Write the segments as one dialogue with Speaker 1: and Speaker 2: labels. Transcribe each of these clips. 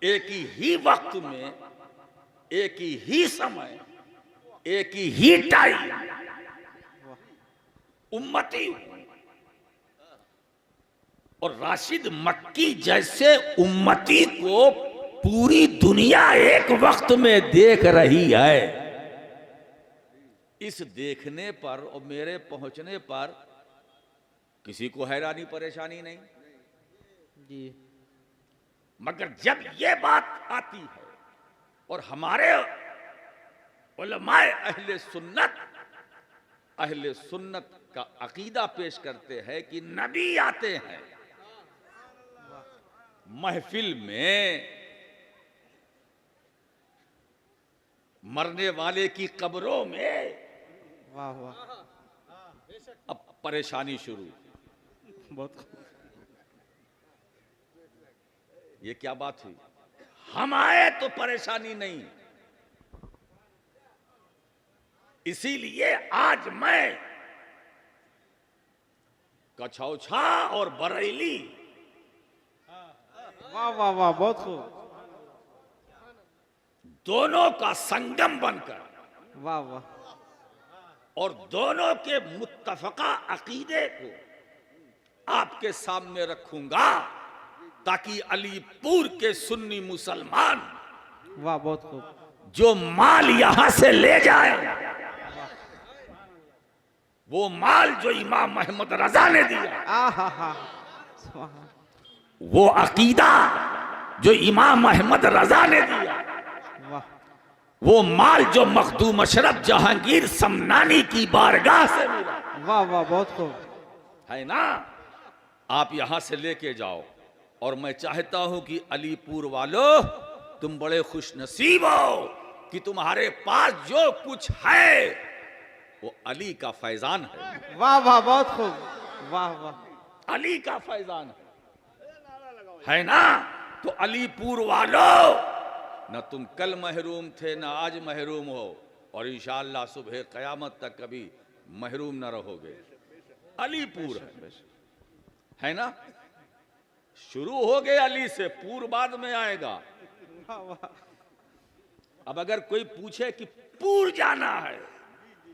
Speaker 1: एक ही वक्त में, एक ही समय, एक ही टाइम उम्मती हूं। और राशिद मक्की जैसे उम्मती को पूरी दुनिया एक वक्त में देख रही है। इस देखने पर और मेरे पहुंचने पर किसी को हैरानी परेशानी नहीं
Speaker 2: जी।
Speaker 1: मगर जब ये बात आती है और हमारे उलमाए अहले सुन्नत का अकीदा पेश करते हैं कि नबी आते हैं महफिल में, मरने वाले की कब्रों में,
Speaker 2: वाह वाह,
Speaker 1: अब परेशानी शुरू।
Speaker 2: बहुत
Speaker 1: ये क्या बात हुई? हम आए तो परेशानी नहीं। इसीलिए आज मैं कछौछा और बरेली,
Speaker 2: वाह वाह वाह, बहुत खूब,
Speaker 1: दोनों का संगम बनकर
Speaker 2: वाह वाह,
Speaker 1: और दोनों के मुत्तफका अकीदे को आपके सामने रखूंगा ताकि अलीपुर के सुन्नी मुसलमान
Speaker 2: वाह, बहुत खूब,
Speaker 1: जो माल यहां से ले जाए, वो माल जो इमाम अहमद रजा ने दिया,
Speaker 2: आहा हा,
Speaker 1: वो अकीदा जो इमाम अहमद रजा ने दिया,
Speaker 2: वाह,
Speaker 1: वो माल जो मखदूम अशरफ जहांगीर समनानी की बारगाह से मिला,
Speaker 2: वाह वाह, बहुत खूब,
Speaker 1: है ना, आप यहां से लेके जाओ। और मैं चाहता हूं कि अलीपुर वालों, तुम बड़े खुश नसीब हो कि तुम्हारे पास जो कुछ है वो अली का फैजान है।
Speaker 2: वाह वाह, बहुत खूब, वाह वाह,
Speaker 1: अली का फैजान है ना। तो अलीपुर वालों, न तुम कल महरूम थे न आज महरूम हो, और इंशाअल्लाह सुबह कयामत तक कभी महरूम न रहोगे। अलीपुर है ना। शुरू हो गए अली से, पूर बाद में आएगा।
Speaker 2: वाह वाह,
Speaker 1: अब अगर कोई पूछे कि पूर जाना है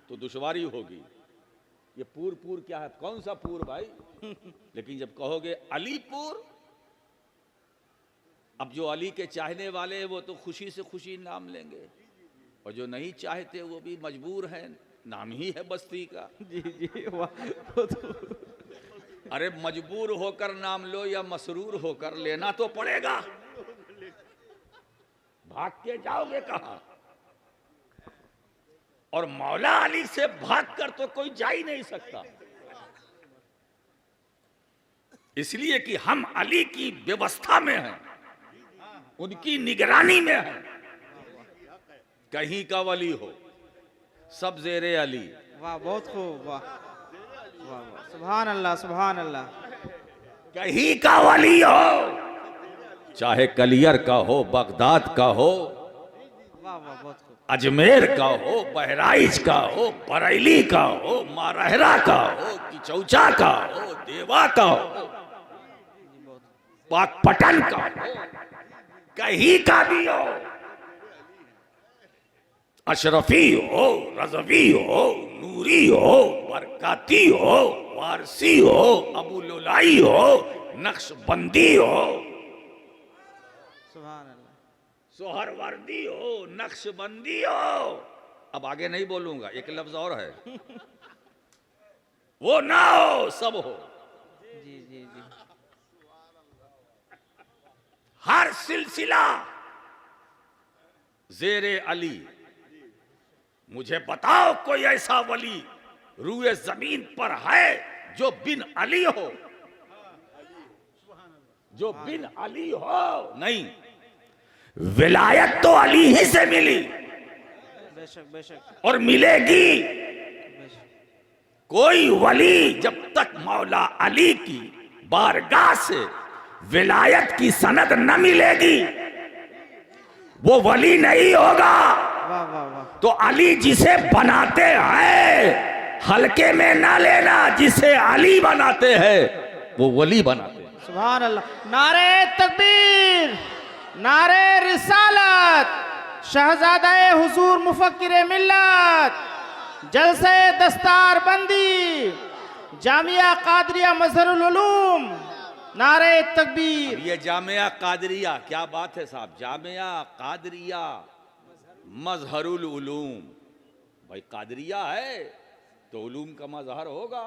Speaker 1: तो दुश्वारी होगी। ये पूर क्या है, कौन सा पूर भाई? लेकिन जब कहोगे अलीपुर, अब जो अली के चाहने वाले हैं वो तो खुशी से खुशी नाम लेंगे, और जो नहीं चाहते वो भी मजबूर हैं, नाम ही है बस्ती का।
Speaker 2: जी जी, वाह, बहुत खूब,
Speaker 1: अरे मजबूर होकर नाम लो या मसरूर होकर, लेना तो पड़ेगा। भाग के जाओगे कहां? और मौला अली से भागकर तो कोई जा ही नहीं सकता। इसलिए कि हम अली की व्यवस्था में हैं, उनकी निगरानी में हैं। कहीं का वली हो, सब जेरे अली।
Speaker 2: वाह, बहुत खूब, वाह वाह वाह, सुभान अल्लाह, सुभान अल्लाह,
Speaker 1: कहीं का वली हो, चाहे कलियर का हो, बगदाद का हो,
Speaker 2: वाह वाह, बहुत खूब,
Speaker 1: अजमेर का हो, बहराइच का हो, बरेली का हो, मारहरा का हो, किचौचा का हो, देवा का हो, पाकपटन का हो, कहीं का भी हो, अशरफी हो, रजवी हो, नूरी हो, बरकाती हो, वारसी हो, अबू लुलाई हो, नक्शबंदी हो,
Speaker 2: सुभान अल्लाह,
Speaker 1: सोहरवर्दी हो, नक्शबंदी हो। अब आगे नहीं बोलूंगा, एक लफ्ज और है। वो ना हो, सब हो।
Speaker 2: जी जी जी,
Speaker 1: हर सिलसिला जेरे अली। मुझे बताओ कोई ऐसा वली रूए जमीन पर है जो बिन अली हो, जो बिन अली हो? नहीं, विलायत तो अली ही से मिली
Speaker 2: बेशक बेशक
Speaker 1: और मिलेगी।
Speaker 2: बेशक,
Speaker 1: कोई वली जब तक मौला अली की बारगाह से विलायत की सनद न मिलेगी वो वली नहीं होगा।
Speaker 2: वाह वाह वाह,
Speaker 1: तो अली जिसे बनाते हैं हल्के में ना लेना, जिसे अली बनाते हैं वो वली बनाते हैं।
Speaker 2: सुभान अल्लाह, नारे तकबीर, नारे रिसालत, शहजादा हुजूर मुफक्किर मिल्लत, जलसे दस्तार बंदी, जामिया कादरिया मजहरुल उलूम, नारे तकबीर।
Speaker 1: ये जामिया कादरिया, क्या बात है साहब, जामिया कादरिया मजहरुल उलूम। भाई कादरिया है तो उलूम का मजहर होगा।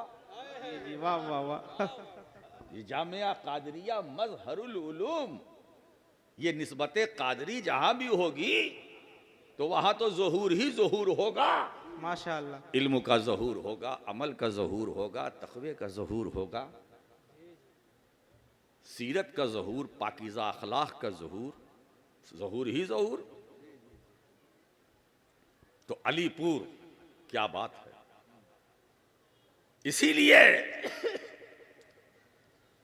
Speaker 2: जी, वाह वाह वाह।
Speaker 1: ये जामिया कादरिया मजहरुल उलूम, ये निस्बत कादरी जहां भी होगी तो वहां तो ज़हूर ही ज़हूर होगा।
Speaker 2: माशाअल्लाह।
Speaker 1: इल्म का ज़हूर होगा, अमल का ज़हूर होगा, तक़वे का ज़हूर होगा, सीरत का ज़हूर, पाकीज़ा अखलाक का ज़हूर ही ज़हूर। तो अलीपुर, क्या बात है। इसीलिए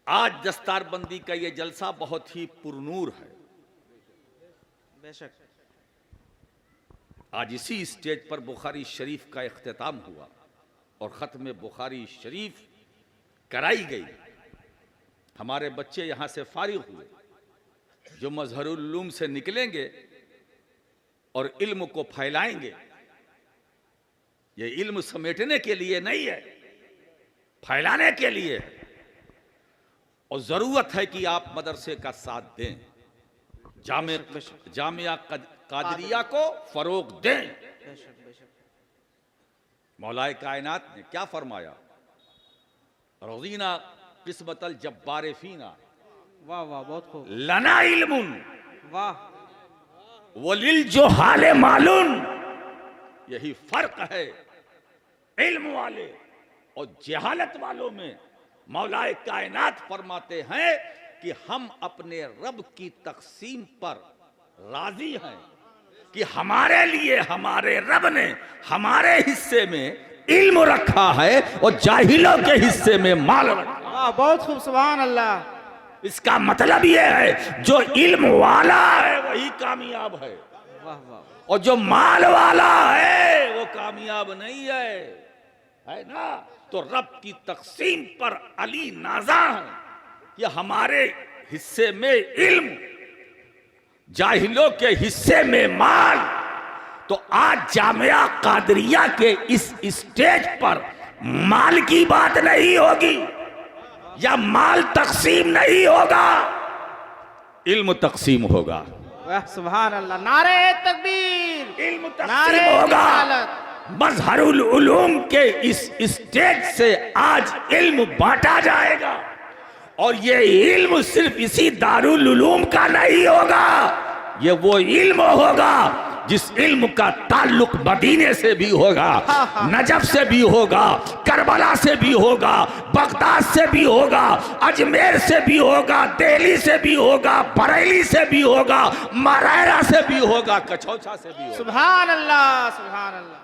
Speaker 1: आज दस्तारबंदी का ये जलसा बहुत ही पुरनूर है।
Speaker 2: बेशक।
Speaker 1: आज इसी स्टेज पर बुखारी शरीफ का इख्तिताम हुआ और ख़त्म बुखारी शरीफ कराई गई। हमारे बच्चे यहाँ से फारिग हुए, जो मजहरुल उलूम से निकलेंगे और इल्म को फैलाएंगे। ये इल्म समेटने के लिए नहीं है, फैलाने के लिए है। और ज़रूरत है कि आप मदरसे का साथ दें, जामिया कादरिया को फरोग दें। मौलाए कायनात ने क्या फरमाया, रज़ीना किस्मतल जब्बारे फीना,
Speaker 2: वाह वाह, बहुत खूब।
Speaker 1: लना इल्मुन
Speaker 2: वाह।
Speaker 1: वलिल जो हाले मालूम। यही फर्क है इल्म वाले और जहालत वालों में। मौलाए कायनात फरमाते हैं कि हम अपने रब की तकसीम पर राजी हैं कि हमारे लिए हमारे रब ने हमारे हिस्से में इल्म रखा है और जाहिलों के हिस्से में माल रखा।
Speaker 2: वाह, बहुत खूब, सुभान अल्लाह।
Speaker 1: इसका मतलब यह है जो इल्म वाला है वही कामयाब है,
Speaker 2: वाह वाह।
Speaker 1: और जो माल वाला है वो कामयाब नहीं है ना। तो रब की तकसीम पर अली नाजा है कि हमारे हिस्से में इल्म, जाहिलों के हिस्से में माल। तो आज जामिया कादरिया के इस स्टेज पर माल की बात नहीं होगी या माल तकसीम नहीं होगा, इल्म तकसीम होगा।
Speaker 2: वाह, सुभान अल्लाह। नारे तकबीर,
Speaker 1: इल्म
Speaker 2: नारे
Speaker 1: तकसीम होगा।
Speaker 2: रिसालत।
Speaker 1: मजहरुल उलूम के इस स्टेज से आज इल्म बांटा जाएगा और ये इल्म सिर्फ इसी दारुल उलूम का नहीं होगा, ये वो इल्म होगा जिस इल्म का ताल्लुक मदीने से भी होगा, नजफ से भी होगा, करबला से भी होगा, बगदाद से भी होगा, अजमेर से भी होगा, दिल्ली से भी होगा, बरेली से भी होगा, मरैना से भी होगा, कछौछा से भी होगा।
Speaker 2: सुभान अल्लाह, सुभान अल्लाह।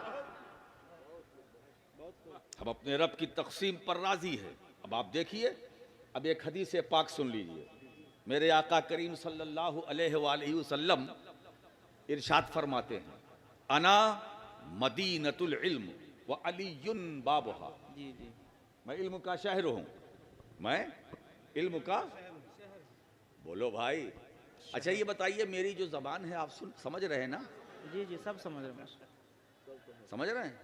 Speaker 1: हम अपने रब की तकसीम पर राजी है। अब आप देखिए, अब एक हदीस पाक सुन लीजिए। मेरे आका करीम सल्लल्लाहु अलैहि वसल्लम इरशाद फरमाते हैं, अना मदीनतुल इल्म व अलीयुन बाबुहा।
Speaker 2: जी जी।
Speaker 1: मैं इल्म का शहर हूँ, मैं इल्म का, बोलो भाई। अच्छा ये बताइए, मेरी जो जबान है आप समझ रहे हैं ना?
Speaker 2: जी जी, सब समझ रहे हैं।
Speaker 1: समझ रहे हैं?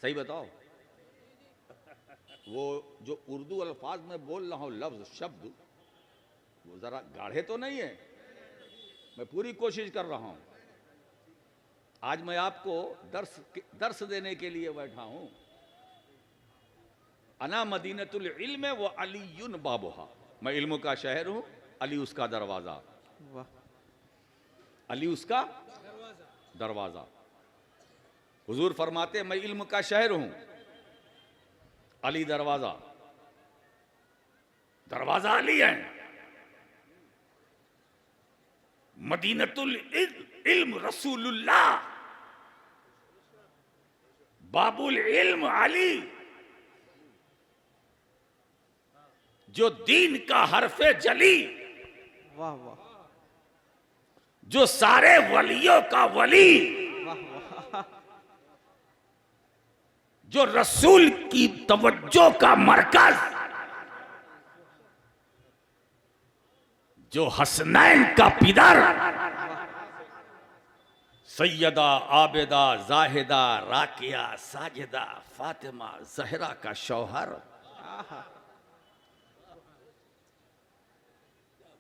Speaker 1: सही बताओ। वो जो उर्दू अल्फाज में बोल रहा हूँ, लफ्ज शब्द, वो जरा गाढ़े तो नहीं है। मैं पूरी कोशिश कर रहा हूं। आज मैं आपको दर्स देने के लिए बैठा हूं। अना मदीनतुल इल्म व अलीयुन बाबुहा। मैं इल्म का शहर हूं, अली उसका दरवाजा।
Speaker 2: वाह।
Speaker 1: अली उसका दरवाजा। हुजूर फरमाते मैं इल्म का शहर हूं, अली दरवाजा। दरवाजा अली है। मदीनतुल इल्म रसूलुल्लाह, बाबुल इल्म अली। जो दीन का हरफे जली,
Speaker 2: वाह वाह,
Speaker 1: जो सारे वलियों का वली,
Speaker 2: वाह वाह,
Speaker 1: जो रसूल की तवज्जो का मरकज, जो हसनैन का पिदर, सैयदा आबिदा जाहिदा राकिया साजिदा फातिमा जहरा का शौहर,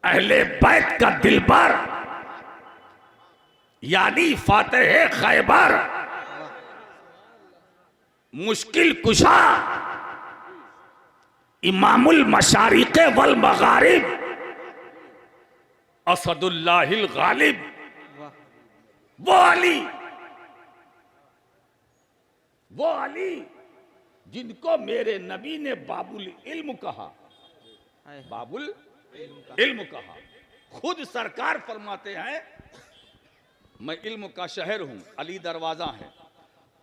Speaker 1: अहले बैत का दिलबर, यानी फातेह खैबर, मुश्किल कुशा, इमामुल मशारिक़ वल मगारिब, असदुल्लाहिल गालिब, वो अली जिनको मेरे नबी ने बाबुल इल्म कहा, बाबुल इल्म कहा। खुद सरकार फरमाते हैं मैं इल्म का शहर हूं, अली दरवाजा है।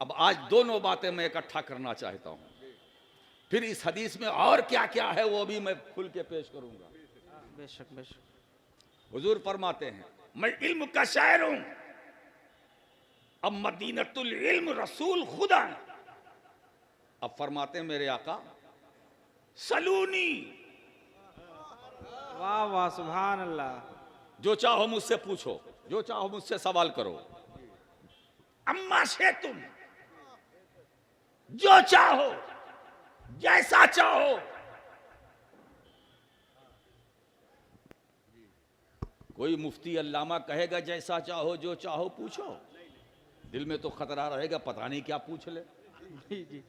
Speaker 1: अब आज दोनों बातें मैं इकट्ठा करना चाहता हूं, फिर इस हदीस में और क्या क्या है वो भी मैं खुल के पेश करूंगा।
Speaker 2: बेशक बेशक।
Speaker 1: हुजूर फरमाते हैं मैं इल्म का शायर हूं। अब मदीनतुल इल्म रसूल खुदा है। अब फरमाते हैं मेरे आका सलूनी,
Speaker 2: वाह वाह सुभान अल्लाह।
Speaker 1: जो चाहो मुझसे पूछो, जो चाहो मुझसे सवाल करो। अम्मा से तुम जो चाहो जैसा चाहो। कोई मुफ्ती अल्लामा कहेगा जैसा चाहो जो चाहो पूछो, दिल में तो खतरा रहेगा पता नहीं क्या पूछ ले।
Speaker 2: जी जी।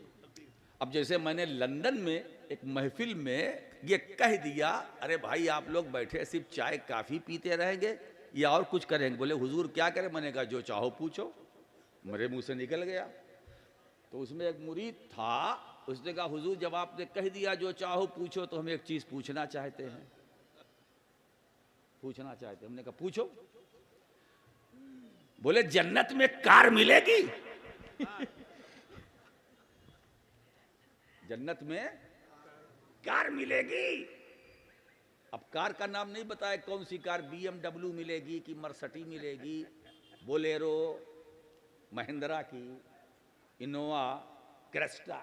Speaker 1: अब जैसे मैंने लंदन में एक महफिल में ये कह दिया, अरे भाई आप लोग बैठे सिर्फ चाय काफी पीते रहेंगे या और कुछ करेंगे? बोले हुजूर क्या करें? मैंने कहा जो चाहो पूछो। मेरे मुंह से निकल गया। तो उसमें एक मुरीद था, उसने कहा हुजूर जब आपने कह दिया जो चाहो पूछो तो हम एक चीज पूछना चाहते हैं। पूछना चाहते हैं। हमने कहा पूछो। बोले जन्नत में कार मिलेगी? जन्नत में कार मिलेगी। अब कार का नाम नहीं बताया कौन सी कार, BMW मिलेगी कि मर्सिडीज मिलेगी, बोलेरो, महिंद्रा की, इनोवा, क्रेस्टा,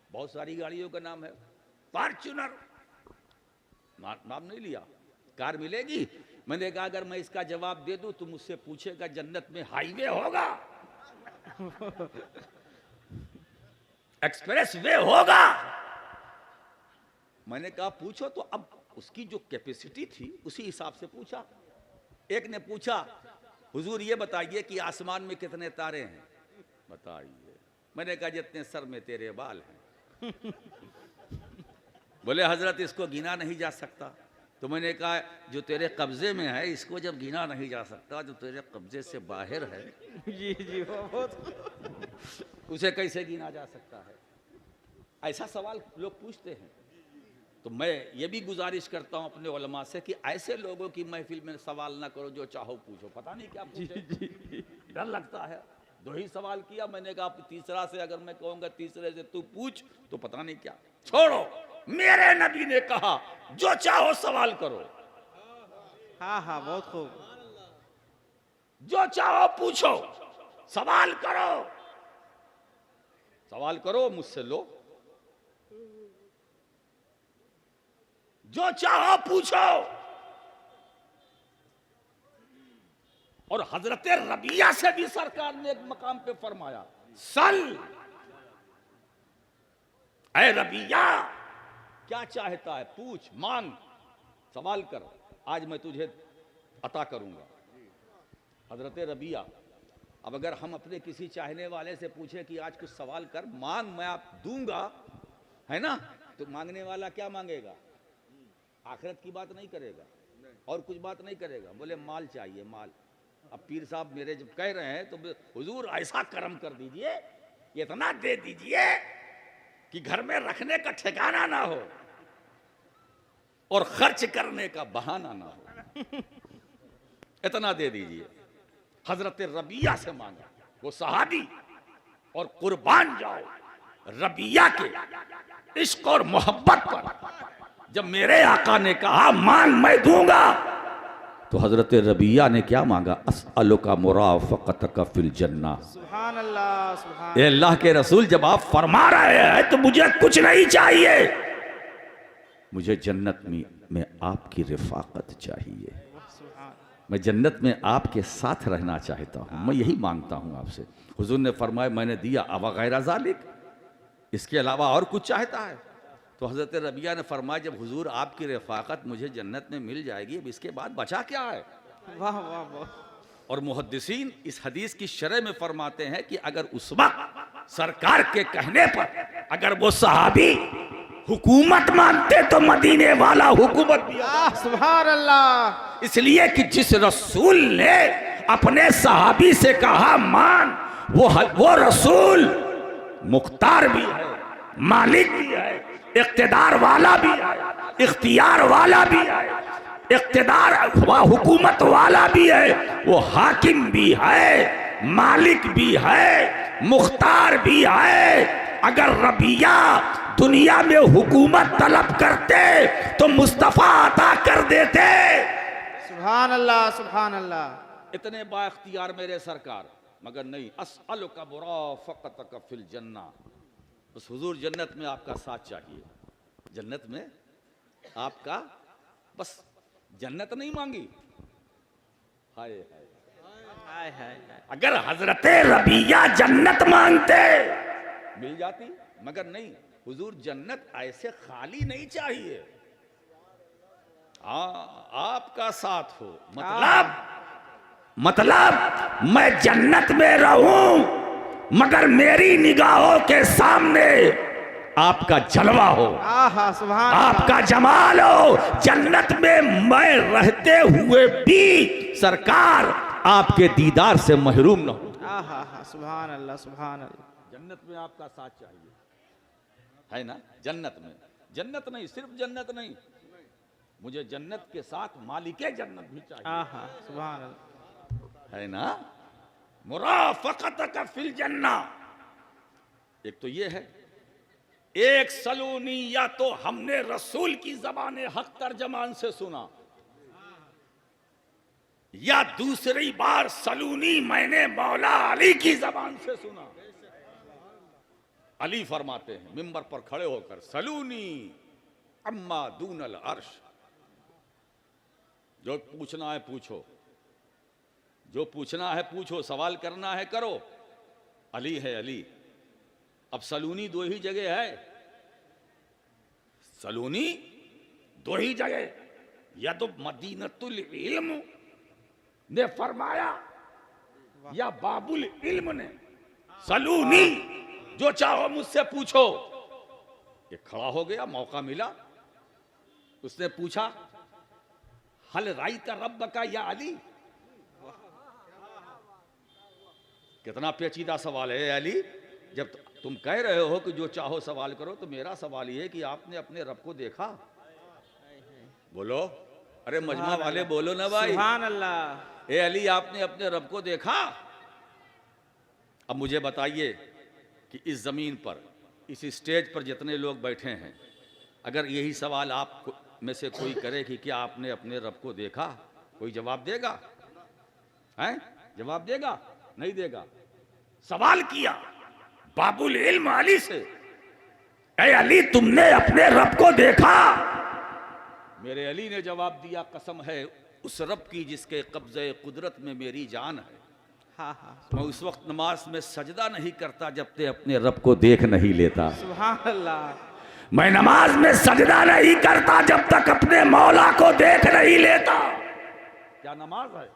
Speaker 1: बहुत सारी गाड़ियों का नाम है, फॉर्च्यूनर, नाम नहीं लिया। कार मिलेगी? मैंने कहा अगर मैं इसका जवाब दे दूं तो मुझसे पूछेगा जन्नत में हाईवे होगा, एक्सप्रेस वे होगा? मैंने कहा पूछो। तो अब उसकी जो कैपेसिटी थी उसी हिसाब से पूछा। एक ने पूछा हुजूर ये बताइए कि आसमान में कितने तारे हैं? बताइए। मैंने कहा जितने सर में तेरे बाल हैं। बोले हजरत इसको गिना नहीं जा सकता। तो मैंने कहा जो तेरे कब्जे में है इसको जब गिना नहीं जा सकता, जो तेरे कब्जे से बाहर है
Speaker 2: जी जी वो बहुत
Speaker 1: उसे कैसे गिना जा सकता है? ऐसा सवाल लोग पूछते हैं। तो मैं ये भी गुजारिश करता हूं अपने उलमा से कि ऐसे लोगों की महफिल में सवाल ना करो जो चाहो पूछो, पता नहीं क्या पूछे, डर लगता है। दो ही सवाल किया, मैंने कहा तीसरा से अगर मैं कहूंगा तीसरे से तू पूछ तो पता नहीं क्या। छोड़ो, मेरे नबी ने कहा जो चाहो सवाल करो।
Speaker 2: हाँ हाँ बहुत खूब।
Speaker 1: जो चाहो पूछो, सवाल करो, सवाल करो मुझसे लो, जो चाहो पूछो। और हजरत रबिया से भी सरकार ने एक मकाम पे फरमाया सल, ऐ रबिया क्या चाहता है पूछ, मांग, सवाल कर, आज मैं तुझे अता करूंगा। हजरत रबिया, अब अगर हम अपने किसी चाहने वाले से पूछे कि आज कुछ सवाल कर, मांग, मैं आप दूंगा, है ना, तो मांगने वाला क्या मांगेगा? आखिरत की बात नहीं करेगा और कुछ बात नहीं करेगा। बोले माल चाहिए, माल। अब पीर साहब मेरे जब कह रहे हैं तो हुजूर ऐसा करम कर दीजिए, इतना दे दीजिए कि घर में रखने का ठिकाना ना हो और खर्च करने का बहाना ना हो, इतना दे दीजिए। हजरत रबिया से मांगा, वो सहाबी, और कुर्बान जाओ रबिया के इश्क और मोहब्बत पर। जब मेरे आका ने कहा मांग मैं दूंगा, तो हजरत रबिया ने क्या मांगा? अस्अलुका मुराफक़तका फिल जन्ना।
Speaker 2: सुभान अल्लाह सुभान।
Speaker 1: ए अल्लाह के रसूल, जब आप फरमा रहे हैं तो मुझे कुछ नहीं चाहिए, मुझे जन्नत में में आपकी रिफाकत चाहिए,
Speaker 2: सुभान
Speaker 1: मैं जन्नत में आपके साथ रहना चाहता हूँ, मैं यही मांगता हूँ आपसे। हुजूर ने फरमाया मैंने दिया, अब गैर ज़ालिक, इसके अलावा और कुछ चाहता है? तो हज़रत रबिया ने फरमाया जब हुजूर आपकी रफ़ाकत मुझे जन्नत में मिल जाएगी, अब इसके बाद बचा क्या है?
Speaker 2: वाह वाह वाह।
Speaker 1: और मुहद्दिसीन इस हदीस की शरह में फरमाते हैं कि अगर उस वक्त सरकार के कहने पर अगर वो सहाबी हुकूमत मानते तो मदीने वाला हुकूमत भी
Speaker 2: सुभान अल्लाह।
Speaker 1: इसलिए कि जिस रसूल ने अपने सहाबी से कहा मान, वो रसूल मुख्तार भी है, मालिक भी है, इख्तिदार वाला भी है, इख्तियार वाला भी है, इख्तिदार व हुकूमत वाला भी है, वो हाकिम भी है, मालिक भी है, मुख्तार भी है। अगर रबिया दुनिया में हुकूमत तलब करते तो मुस्तफा अता कर देते।
Speaker 2: सुभान अल्लाह सुभान अल्लाह।
Speaker 1: इतने बाख्तियार मेरे सरकार, मगर नहीं, अस्अलुका मुराफक़तक फिल जन्ना, बस हुजूर जन्नत में आपका साथ चाहिए, जन्नत में आपका, बस जन्नत नहीं मांगी। हाय हाय
Speaker 2: हाय हाय हाय।
Speaker 1: अगर हजरत रबिया जन्नत मांगते मिल जाती, मगर नहीं, हुजूर जन्नत ऐसे खाली नहीं चाहिए, आपका साथ हो। मतलब मैं जन्नत में रहूं मगर मेरी निगाहों के सामने आपका जलवा हो,
Speaker 2: आहा सुभान
Speaker 1: आपका जमाल हो। जन्नत में मैं रहते हुए भी सरकार आपके दीदार से महरूम न हो।
Speaker 2: आहा सुभान अल्लाह सुभान अल्लाह।
Speaker 1: जन्नत में आपका साथ चाहिए, है ना? जन्नत में, जन्नत नहीं, सिर्फ जन्नत नहीं, मुझे जन्नत के साथ मालिके जन्नत भी चाहिए।
Speaker 2: आहा सुभान अल्लाह,
Speaker 1: है ना? मुराफक़तक फिल जन्ना, एक तो ये है। एक सलूनी या तो हमने रसूल की ज़बान हक तर्जमान से सुना, या दूसरी बार सलूनी मैंने मौला अली की ज़बान से सुना। अली फरमाते हैं मिंबर पर खड़े होकर, सलूनी अम्मा दूनल अर्श, जो पूछना है पूछो, जो पूछना है पूछो, सवाल करना है करो, अली है अली। अब सलूनी दो ही जगह है, सलूनी दो ही जगह, या तो मदीनतुल इल्म ने फरमाया या बाबुल इल्म ने। सलूनी जो चाहो मुझसे पूछो। ये खड़ा हो गया, मौका मिला, उसने पूछा हल राइता रब्ब का या अली। कितना पेचीदा सवाल है अली। जब तुम कह रहे हो कि जो चाहो सवाल करो, तो मेरा सवाल ये है कि आपने अपने रब को देखा? बोलो, अरे मजमा वाले बोलो ना भाई।
Speaker 2: सुभान अल्लाह।
Speaker 1: ए अली, आपने अपने रब को देखा? अब मुझे बताइए कि इस जमीन पर, इस स्टेज पर जितने लोग बैठे हैं, अगर यही सवाल आप में से कोई करे कि क्या आपने अपने रब को देखा, कोई जवाब देगा? हैं? जवाब देगा? नहीं देगा। सवाल किया बाबुल इल्म अली से, ऐ अली तुमने अपने रब को देखा? मेरे अली ने जवाब दिया, कसम है उस रब की जिसके कब्जे कुदरत में मेरी जान है,
Speaker 2: हाँ हाँ
Speaker 1: मैं उस वक्त नमाज में सजदा नहीं करता जब तक अपने रब को देख नहीं लेता।
Speaker 2: सुभान अल्लाह।
Speaker 1: मैं नमाज में सजदा नहीं करता जब तक अपने मौला को देख नहीं लेता। क्या नमाज है,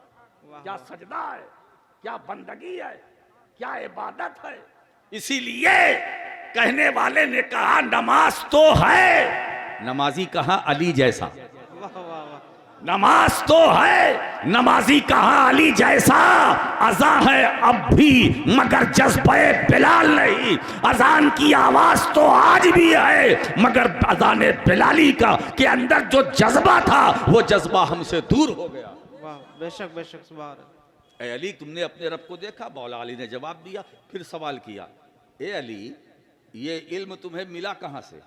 Speaker 1: क्या सजदा है, क्या बंदगी है, क्या इबादत है? इसीलिए कहने वाले ने कहा नमाज तो है, नमाजी कहां अली जैसा।
Speaker 2: वाह वाह वाह।
Speaker 1: नमाज तो है, नमाजी कहां अली जैसा। अज़ा है अब भी मगर जज्बे बिलाल नहीं। अजान की आवाज तो आज भी है, मगर अजान बिलाली का के अंदर जो जज्बा था, वो जज्बा हमसे दूर हो गया।
Speaker 2: वाह, बेशक बेशक। सुभान अल्लाह।
Speaker 1: ए अली तुमने अपने रब को देखा? मौला अली ने जवाब दिया। फिर सवाल किया, ए अली ये इल्म तुम्हें मिला कहां से?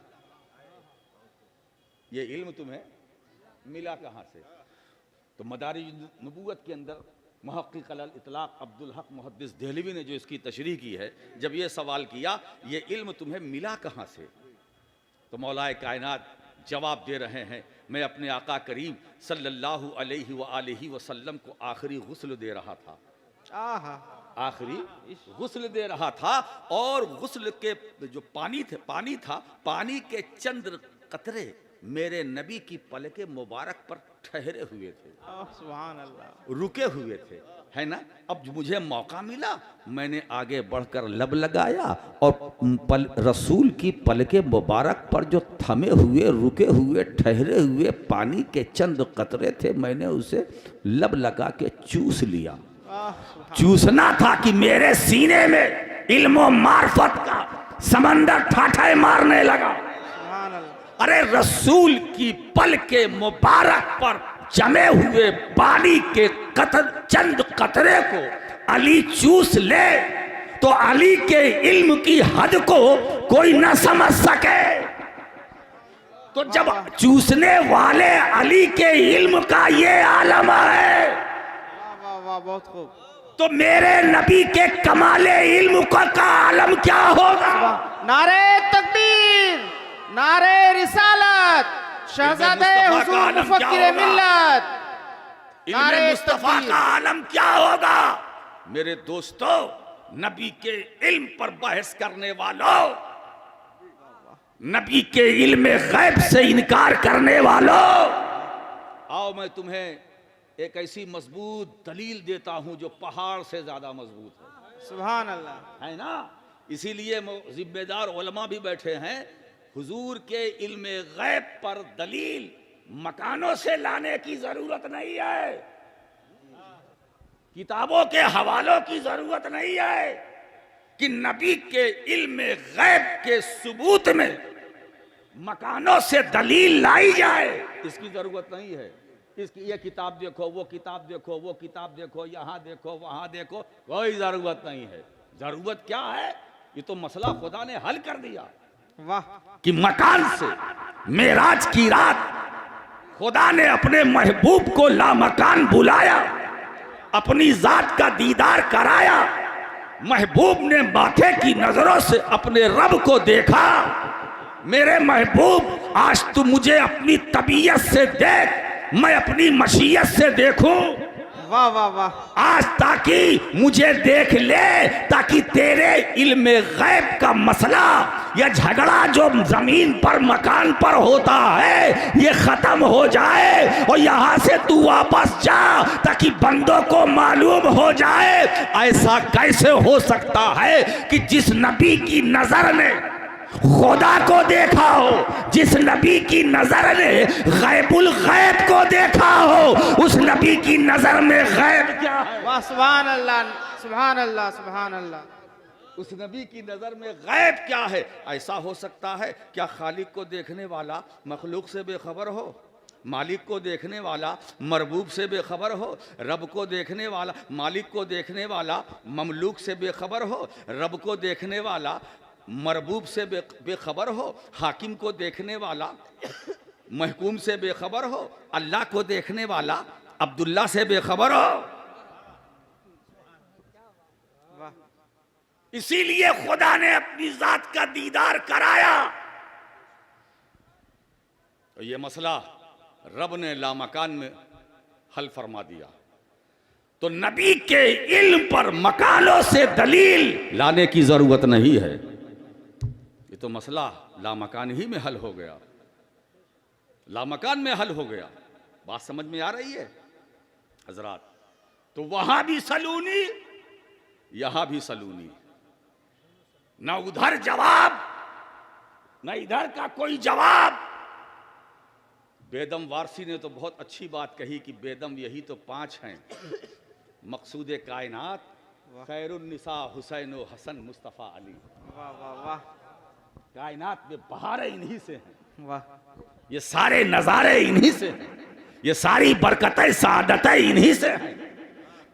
Speaker 1: ये इल्म तुम्हें मिला कहां से? तो मदारिज नबूवत के अंदर मुहक्किक अल इतलाक अब्दुल हक मुहद्दिस देहलवी ने जो इसकी तशरीह की है, जब ये सवाल किया ये इल्म तुम्हें मिला कहां से, तो मौलाए कायनात जवाब दे रहे हैं। मैं अपने आका करीम सल्लल्लाहु अलैहि वसल्लम को आखिरी गुस्ल दे रहा था,
Speaker 2: आहा,
Speaker 1: आखिरी गुस्ल दे रहा था, और गुस्ल के जो पानी था, पानी के चंद कतरे मेरे नबी की पलके मुबारक पर ठहरे हुए थे,
Speaker 2: सुभान अल्लाह,
Speaker 1: रुके हुए थे, है ना। अब मुझे मौका मिला, मैंने आगे बढ़कर लब लगाया और रसूल की पलके मुबारक पर जो थमे हुए, रुके हुए, ठहरे हुए पानी के चंद कतरे थे, मैंने उसे लब लगा के चूस लिया। चूसना था कि मेरे सीने में इल्म मार्फत का समंदर ठाठे मारने लगा।
Speaker 2: सुभान अल्लाह,
Speaker 1: अरे रसूल की पल के मुबारक पर जमे हुए पानी के चंद कतरे को अली चूस ले तो अली के इल्म की हद को कोई न समझ सके। तो जब चूसने वाले अली के इल्म का ये आलम है,
Speaker 2: वाह वाह वाह, बहुत खूब।
Speaker 1: तो मेरे नबी के कमाले इल्म का आलम क्या होगा।
Speaker 2: नारे तकबीर, नारे रिसालत, शहजादे हुजूर मुफक्किर मिल्लत,
Speaker 1: इल्म मुस्तफा का आलम क्या होगा। मेरे दोस्तों, नबी के इल्म पर बहस करने वालों, नबी के इल्म गैब से इनकार करने वालों, आओ मैं तुम्हें एक ऐसी मजबूत दलील देता हूं जो पहाड़ से ज्यादा मजबूत है।
Speaker 2: सुभान अल्लाह,
Speaker 1: है ना। इसीलिए जिम्मेदार उलमा भी बैठे हैं। हुजूर के इल्म गैब पर दलील मकानों से लाने की जरूरत नहीं है, किताबों के हवालों की जरूरत नहीं है कि नबी के इल्म गैब के सबूत में मकानों से दलील लाई जाए, इसकी जरूरत नहीं है। इसकी ये किताब देखो, वो किताब देखो, वो किताब देखो, यहाँ देखो, वहां देखो, कोई जरूरत नहीं है। जरूरत क्या है, ये तो मसला खुदा ने हल कर दिया।
Speaker 2: वाह,
Speaker 1: कि मकान से मेराज की रात खुदा ने अपने महबूब को लामकान बुलाया, अपनी जात का दीदार कराया। महबूब ने माथे की नजरों से अपने रब को देखा। मेरे महबूब, आज तू मुझे अपनी तबीयत से देख, मैं अपनी मशीयत से देखूं।
Speaker 2: वाह वाह वाह,
Speaker 1: आज ताकि मुझे देख ले, ताकि तेरे इल्म गैब का मसला या झगड़ा जो जमीन पर मकान पर होता है ये खत्म हो जाए और यहां से तू वापस जा, ताकि बंदों को मालूम हो जाए। ऐसा कैसे हो सकता है कि जिस नबी की नजर ने खुदा को देखा हो, जिस नबी की नजर ने गैबुल गैब को देखा हो, उस नबी की नजर में गैब क्या है।
Speaker 2: वाह, सुभान अल्लाह, सुभान अल्लाह, सुभान अल्लाह।
Speaker 1: उस नबी की नजर में गैब क्या है। ऐसा हो सकता है क्या खालिक को देखने वाला मखलूक से बेखबर हो, मालिक को देखने वाला मरबूब से बेखबर हो, रब को देखने वाला मालिक को देखने वाला ममलूक से बेखबर हो, रब को देखने वाला मरबूब से बेखबर हो, हाकिम को देखने वाला महकूम से बेखबर हो, अल्लाह को देखने वाला अब्दुल्ला से बेखबर हो। इसीलिए खुदा ने अपनी जात का दीदार कराया। तो ये मसला रब ने लामकान में हल फरमा दिया। तो नबी के इल्म पर मकानों से दलील लाने की जरूरत नहीं है। ये तो मसला लामकान ही में हल हो गया, लामकान में हल हो गया। बात समझ में आ रही है हजरात। तो वहां भी सलूनी, यहां भी सलूनी, न उधर जवाब न इधर का कोई जवाब। बेदम वारसी ने तो बहुत अच्छी बात कही कि बेदम यही तो 5 हैं, मकसूद कायनात, खैरुन्निसा, हुसैन व हसन, मुस्तफ़ा अली।
Speaker 2: वाह वाह वाह,
Speaker 1: कायनात में बहारें इन्हीं से हैं,
Speaker 2: वाह,
Speaker 1: ये सारे नजारे इन्हीं से हैं, ये सारी बरकतें सादतें इन्हीं से हैं।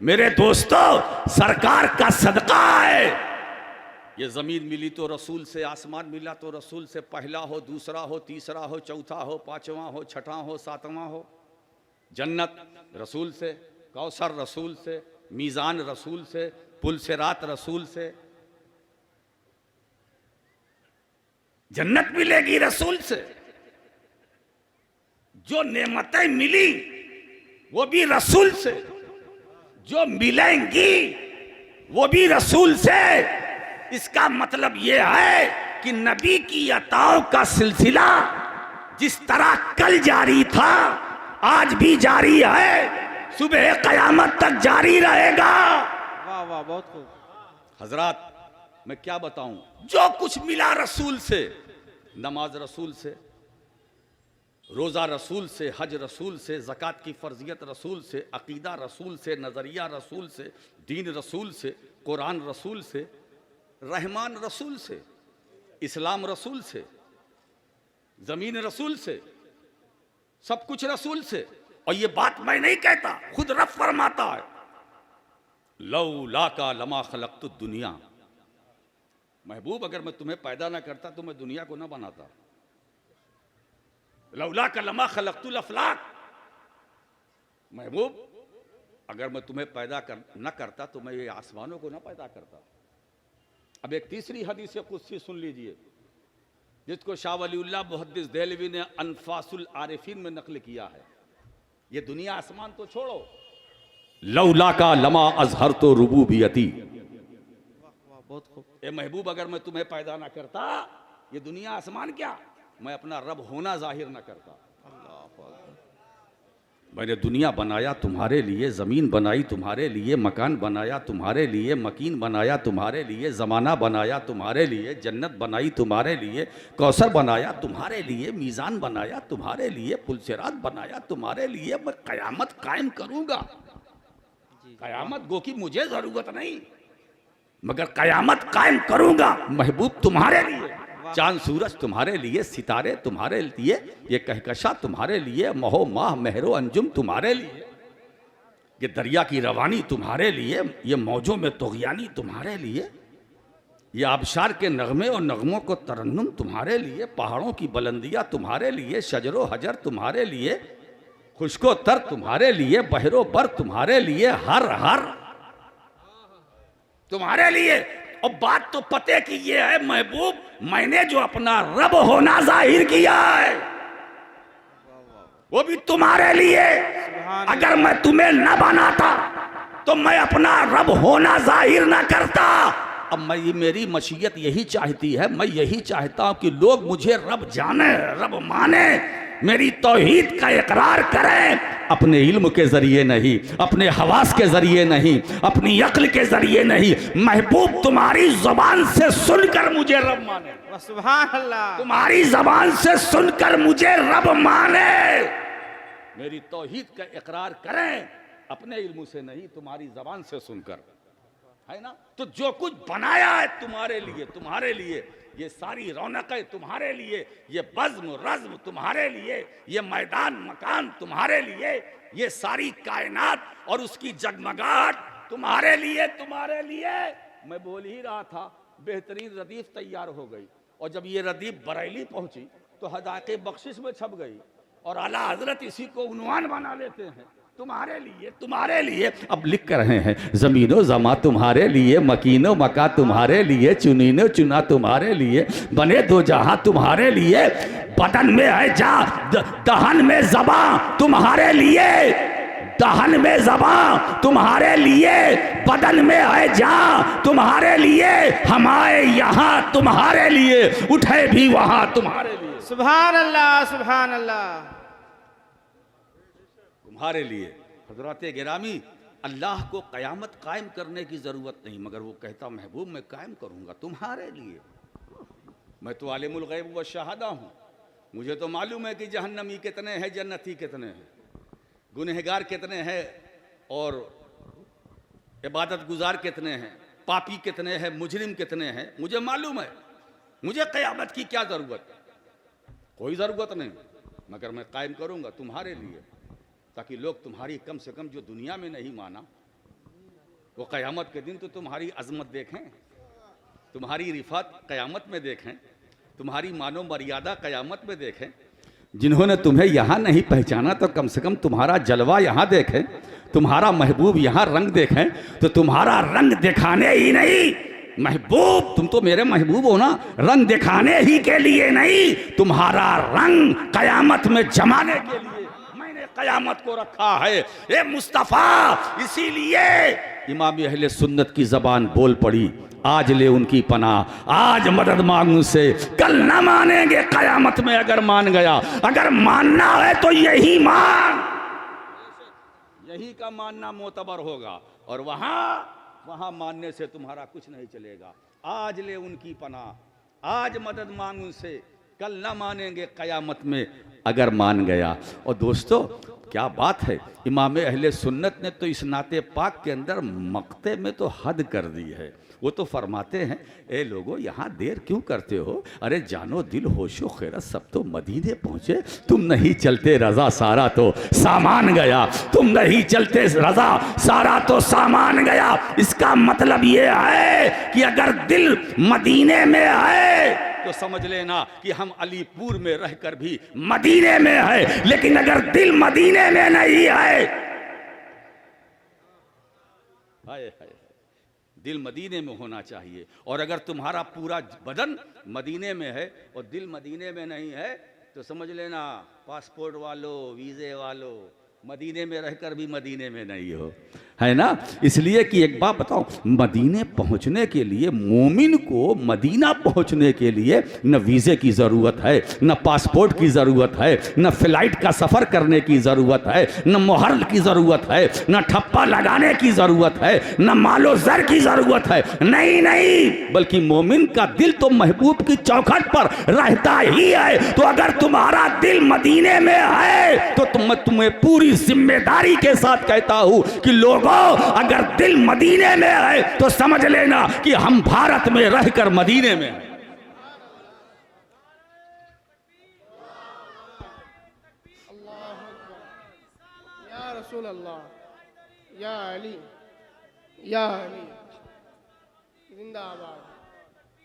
Speaker 1: मेरे दोस्तों, सरकार का सदका है। ये जमीन मिली तो रसूल से, आसमान मिला तो रसूल से, पहला हो, दूसरा हो, तीसरा हो, चौथा हो, पांचवा हो, छठा हो, सातवां हो। जन्नत रसूल से, कौसर रसूल से, मीज़ान रसूल से, पुल सिरात रसूल से। जन्नत मिलेगी रसूल से, जो नेमतें मिली वो भी रसूल से, जो मिलेंगी वो भी रसूल से। इसका मतलब यह है कि नबी की अताओं का सिलसिला जिस तरह कल जारी था आज भी जारी है, सुबह कयामत तक जारी रहेगा।
Speaker 2: वाह वाह, बहुत खूब।
Speaker 1: हजरात मैं क्या बताऊं, जो कुछ मिला रसूल से, नमाज रसूल से, रोजा रसूल से, हज रसूल से, ज़कात की फर्जियत रसूल से, अकीदा रसूल से, नजरिया रसूल से, दीन रसूल से, कुरान रसूल से, रहमान रसूल से, इस्लाम रसूल से, जमीन रसूल से, सब कुछ रसूल से। और ये बात मैं नहीं कहता, खुद रब फरमाता है, लौला का लमा खलक़तु दुनिया, महबूब अगर मैं तुम्हें पैदा ना करता तो मैं दुनिया को ना बनाता। लौला का लमा खलक़तुल अफ़लाक, महबूब अगर मैं तुम्हें पैदा न करता तो मैं ये आसमानों को ना पैदा करता। अब एक तीसरी हदीस कुदसी सुन लीजिए, जिसको शाह वलीउल्लाह मुहद्दिस देहलवी ने अनफासुल आरिफीन में नकल किया है। ये दुनिया आसमान तो छोड़ो, लौला का लमा अजहर तो रुबूबियती,
Speaker 2: बहुत खूब।
Speaker 1: ए महबूब अगर मैं तुम्हें पैदा ना करता, ये दुनिया आसमान क्या, मैं अपना रब होना जाहिर ना करता। मैंने दुनिया बनाया तुम्हारे लिए, ज़मीन बनाई तुम्हारे लिए, मकान बनाया तुम्हारे लिए, मकीन बनाया तुम्हारे लिए, ज़माना बनाया तुम्हारे लिए, जन्नत बनाई तुम्हारे लिए, कौसर बनाया तुम्हारे लिए, मीज़ान बनाया तुम्हारे लिए, पुलसिरात बनाया तुम्हारे लिए। मैं क़यामत कायम करूँगा। क़यामत गो की मुझे ज़रूरत नहीं, मगर क़यामत कायम करूँगा महबूब तुम्हारे लिए। चांद सूरज तुम्हारे लिए, सितारे तुम्हारे लिए, ये कहकशा तुम्हारे लिए, महो माह महरो अंजुम तुम्हारे लिए, ये दरिया की रवानी तुम्हारे लिए, ये मौजों में तुग़यानी तुम्हारे लिए, ये आबशार के नगमे और नगमों को तरन्नुम तुम्हारे लिए, पहाड़ों की बुलंदियाँ तुम्हारे लिए, शजरो हजर तुम्हारे लिए, खुशको तर तुम्हारे लिए, बहरो बर तुम्हारे लिए, हर हर तुम्हारे लिए। और बात तो पते की ये है महबूब, मैंने जो अपना रब होना जाहिर किया है वो भी तुम्हारे लिए। अगर मैं तुम्हें न बनाता तो मैं अपना रब होना जाहिर न करता। अब मेरी मशीयत यही चाहती है, मैं यही चाहता हूं कि लोग मुझे रब जाने, रब माने, मेरी तौहीद का इकरार करें, अपने इल्म के जरिए नहीं, अपने हवास के जरिए नहीं, अपनी अक्ल के जरिए नहीं, महबूब तुम्हारी जुबान से सुनकर मुझे रब माने।
Speaker 2: सुभान अल्लाह।
Speaker 1: तुम्हारी जुबान से सुनकर मुझे रब माने, मेरी तौहीद का इकरार करें, अपने इल्म से नहीं, तुम्हारी जुबान से सुनकर, है ना। तो जो कुछ बनाया है तुम्हारे लिए, तुम्हारे लिए, ये सारी रौनकें तुम्हारे लिए, ये बज़्म रज़्म तुम्हारे लिए, ये मैदान मकान तुम्हारे लिए, ये सारी कायनात और उसकी जगमगाहट तुम्हारे लिए, तुम्हारे लिए। मैं बोल ही रहा था, बेहतरीन रदीफ तैयार हो गई, और जब ये रदीफ बरेली पहुंची तो हदाके बख्शिश में छप गई, और आला हजरत इसी को उन्वान बना लेते हैं, तुम्हारे लिए, तुम्हारे लिए। अब लिख कर रहे हैं, जमीनो जमा तुम्हारे लिए, मकीनो मका तुम्हारे लिए, चुनीनो चुना तुम्हारे लिए, बने दो जहां तुम्हारे लिए, बदन में है जा दहन में ज़बां तुम्हारे लिए, दहन में ज़बां तुम्हारे लिए, बदन में है जा तुम्हारे लिए, हम आए यहाँ तुम्हारे लिए, उठे भी वहां तुम्हारे लिए।
Speaker 2: सुभान अल्लाह, सुभान अल्लाह।
Speaker 1: तुम्हारे लिए। हज़रात गिरामी, अल्लाह को क़यामत कायम करने की ज़रूरत नहीं, मगर वो कहता महबूब मैं कायम करूँगा तुम्हारे लिए। मैं तो आलिमुल ग़ैब व शहादा हूँ, मुझे तो मालूम है कि जहन्नमी कितने हैं, जन्नती कितने हैं, गुनहगार कितने हैं और इबादत गुजार कितने हैं, पापी कितने हैं, मुजरिम कितने हैं, मुझे मालूम है। मुझे क़यामत की क्या ज़रूरत, कोई ज़रूरत नहीं, मगर मैं कायम करूँगा तुम्हारे लिए, ताकि लोग तुम्हारी कम से कम जो दुनिया में नहीं माना, वो क़यामत के दिन तो तुम्हारी अज़मत देखें, तुम्हारी रिफ़ात क़यामत में देखें, तुम्हारी मानो मर्यादा क़यामत में देखें। जिन्होंने तुम्हें यहाँ नहीं पहचाना तो कम से कम तुम्हारा जलवा यहाँ देखें, तुम्हारा महबूब यहाँ रंग देखें, तो तुम्हारा रंग दिखाने ही नहीं, महबूब तुम तो मेरे महबूब हो ना, रंग दिखाने ही के लिए नहीं, तुम्हारा रंग क़यामत में जमाने के लिए। कयामत को रखा है। ए मुस्तफ़ा, इसीलिए इमाम अहले सुन्नत की जबान बोल पड़ी, आज ले उनकी पनाह, आज मदद मांग उनसे, कल ना मानेंगे कयामत में अगर मान गया। अगर मानना है तो यही मान, यही का मानना मोतबर होगा, और वहां मानने से तुम्हारा कुछ नहीं चलेगा। आज ले उनकी पनाह, आज मदद मांग उनसे, कल ना मानेंगे कयामत में अगर मान गया। और दोस्तों क्या बात है, इमाम अहले सुन्नत ने तो इस नाते पाक के अंदर मक्ते में तो हद कर दी है। वो तो फरमाते हैं, ए लोगो यहाँ देर क्यों करते हो, अरे जानो दिल होशो खैरत सब तो मदीने पहुँचे, तुम नहीं चलते रजा सारा तो सामान गया, तुम नहीं चलते रजा सारा तो सामान गया। इसका मतलब ये है कि अगर दिल मदीने में है तो समझ लेना कि हम अलीपुर में रहकर भी मदीने में है, लेकिन अगर दिल मदीने में नहीं है, हाय हाय, दिल मदीने में होना चाहिए। और अगर तुम्हारा पूरा बदन मदीने में है और दिल मदीने में नहीं है तो समझ लेना पासपोर्ट वालों, वीज़े वालों, मदीने में रहकर भी मदीने में नहीं हो, है ना। इसलिए कि एक बात बताओ, मदीने पहुंचने के लिए, मोमिन को मदीना पहुंचने के लिए न वीज़े की ज़रूरत है, न पासपोर्ट की ज़रूरत है, न फ्लाइट का सफ़र करने की ज़रूरत है, न मोहर की ज़रूरत है, न ठप्पा लगाने की ज़रूरत है, न मालो ज़र की ज़रूरत है। नहीं नहीं, बल्कि मोमिन का दिल तो महबूब की चौखट पर रहता ही है। तो अगर तुम्हारा दिल मदीने में है तो तुम्हें पूरी जिम्मेदारी के साथ कहता हूं कि लोगों, अगर दिल मदीने में है तो समझ लेना कि हम भारत में रहकर मदीने में हैं।
Speaker 3: या रसूल अल्लाह, या अली, या अली, जिंदाबाद,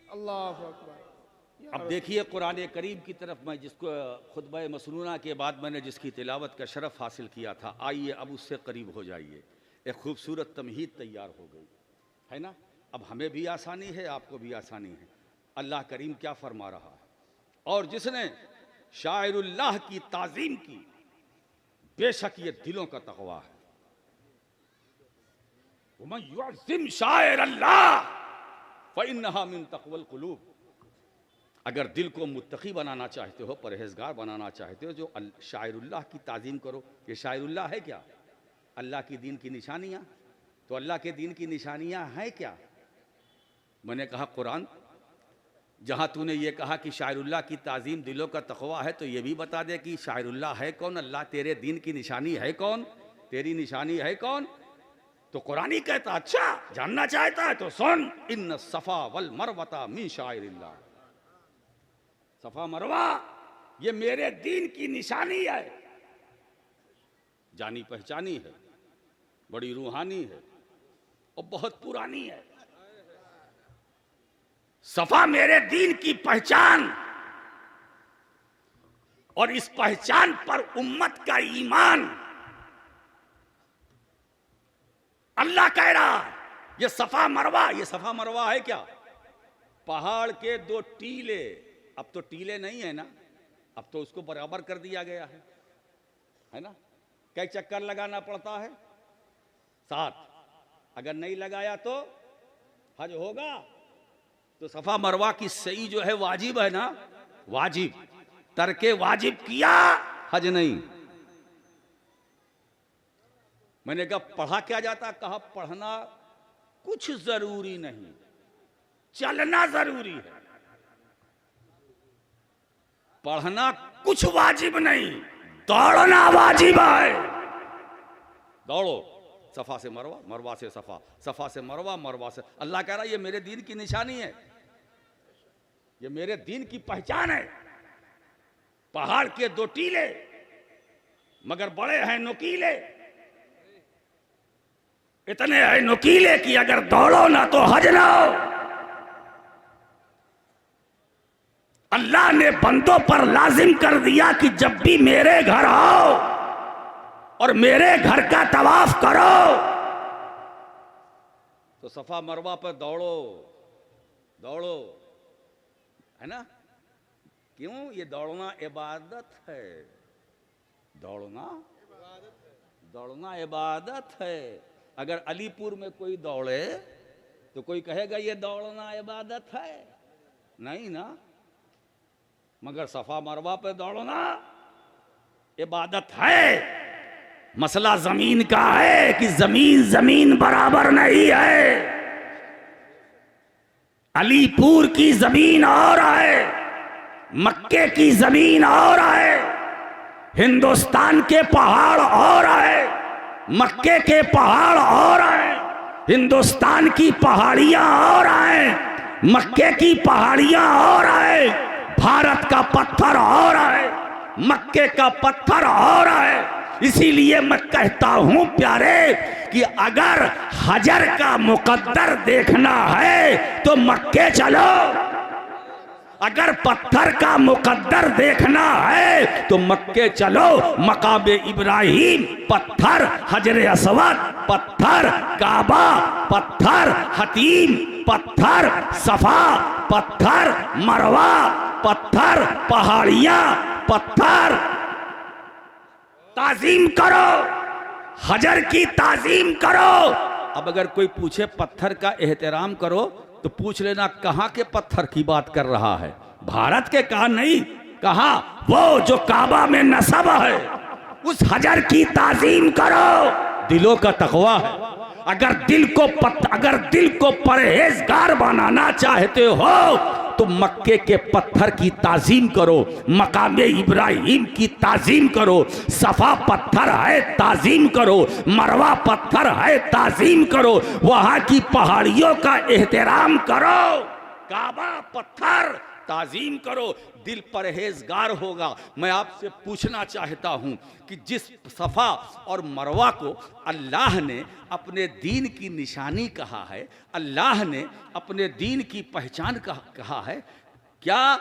Speaker 3: अल्लाहु अकबर।
Speaker 1: अब देखिए कुरान करीम की तरफ, मैं जिसको खुतबा मसनूना के बाद मैंने जिसकी तिलावत का शरफ हासिल किया था, आइए अब उससे करीब हो जाइए। एक खूबसूरत तमहीद तैयार हो गई है ना। अब हमें भी आसानी है, आपको भी आसानी है। अल्लाह करीम क्या फरमा रहा है, और जिसने शायरुल्लाह की ताज़ीम की, बेशक ये दिलों का तक़वा है। वमन युअज़्ज़िम शायरल्लाह फ़इन्नहा मिन तक़वल क़ुलूब। अगर दिल को मुत्तकी बनाना चाहते हो, परहेजगार बनाना चाहते हो, जो शायरुल्लाह की ताज़ीम करो। ये शायरुल्लाह है क्या? अल्लाह की दीन की निशानियाँ। तो अल्लाह के दीन की निशानियाँ हैं क्या? मैंने कहा कुरान, जहाँ तूने ये कहा कि शायरुल्लाह की ताज़ीम दिलों का तक़वा है, तो ये भी बता दे कि शायरुल्लाह है कौन, अल्लाह तेरे दीन की निशानी है कौन, तेरी निशानी है कौन। तो कुरान ही कहता, अच्छा जानना चाहता है तो सुन, इन्न सफ़ा वल मरवता मिन शायरिल्लाह। सफ़ा मरवा ये मेरे दीन की निशानी है, जानी पहचानी है, बड़ी रूहानी है और बहुत पुरानी है। सफ़ा मेरे दीन की पहचान, और इस पहचान पर उम्मत का ईमान। अल्लाह कह रहा है ये सफ़ा मरवा, ये सफ़ा मरवा है क्या? पहाड़ के दो टीले, अब तो टीले नहीं है ना, अब तो उसको बराबर कर दिया गया है ना। कई चक्कर लगाना पड़ता है? 7। अगर नहीं लगाया तो हज होगा। तो सफ़ा मरवा की सही जो है वाजिब है ना, वाजिब। तरके वाजिब किया, हज नहीं। मैंने कहा पढ़ा क्या जाता? कहा पढ़ना कुछ जरूरी नहीं, चलना जरूरी है। पढ़ना कुछ वाजिब नहीं, दौड़ना वाजिब है। दौड़ो, सफ़ा से मरवा, मरवा से सफ़ा, सफ़ा से मरवा, मरवा से। अल्लाह कह रहा है ये मेरे दीन की निशानी है, ये मेरे दीन की पहचान है। पहाड़ के दो टीले मगर बड़े हैं नुकीले, इतने हैं नुकीले कि अगर दौड़ो ना तो हज ना हो। अल्लाह ने बंदों पर लाजिम कर दिया कि जब भी मेरे घर आओ और मेरे घर का तवाफ करो तो सफ़ा मरवा पर दौड़ो, दौड़ो, है ना। क्यों? ये दौड़ना इबादत है, दौड़ना दौड़ना इबादत है। अगर अलीपुर में कोई दौड़े तो कोई कहेगा ये दौड़ना इबादत है? नहीं ना। मगर सफा मरवा पे दौड़ना इबादत है। मसला जमीन का है कि जमीन जमीन बराबर नहीं है। अलीपुर की जमीन और है, मक्के की जमीन और है, हिंदुस्तान के पहाड़ और है, मक्के के पहाड़ और हैं, हिंदुस्तान की पहाड़ियां और हैं, मक्के की पहाड़ियां और हैं, भारत का पत्थर और है, मक्के का पत्थर और है। इसीलिए मैं कहता हूं प्यारे कि अगर हजर का मुकद्दर देखना है तो मक्के चलो, अगर पत्थर का मुकद्दर देखना है तो मक्के चलो। मकाम इब्राहिम पत्थर, हजर अस्वद पत्थर, काबा पत्थर, हतीम पत्थर, सफा पत्थर, मरवा पत्थर, पहाड़ियां पत्थर। ताजीम करो, हजर की ताजीम करो। अब अगर कोई पूछे पत्थर का एहतराम करो तो पूछ लेना कहां के पत्थर की बात कर रहा है? भारत के कहा नहीं, कहा वो जो काबा में नस्ब है, उस हजर की ताजीम करो। दिलों का तकवा है। अगर दिल को परहेजगार बनाना चाहते हो तो मक्के के पत्थर की ताजीम करो, मकाम इब्राहिम की ताजीम करो, सफा पत्थर है ताजीम करो, मरवा पत्थर है ताजीम करो, वहां की पहाड़ियों का एहतराम करो, काबा पत्थर ताजीम करो। दिल परहेजगार होगा। मैं आपसे पूछना चाहता हूं कि जिस सफा और मरवा को अल्लाह ने अपने दीन की निशानी कहा है, अल्लाह ने अपने दीन की पहचान कहा है, क्या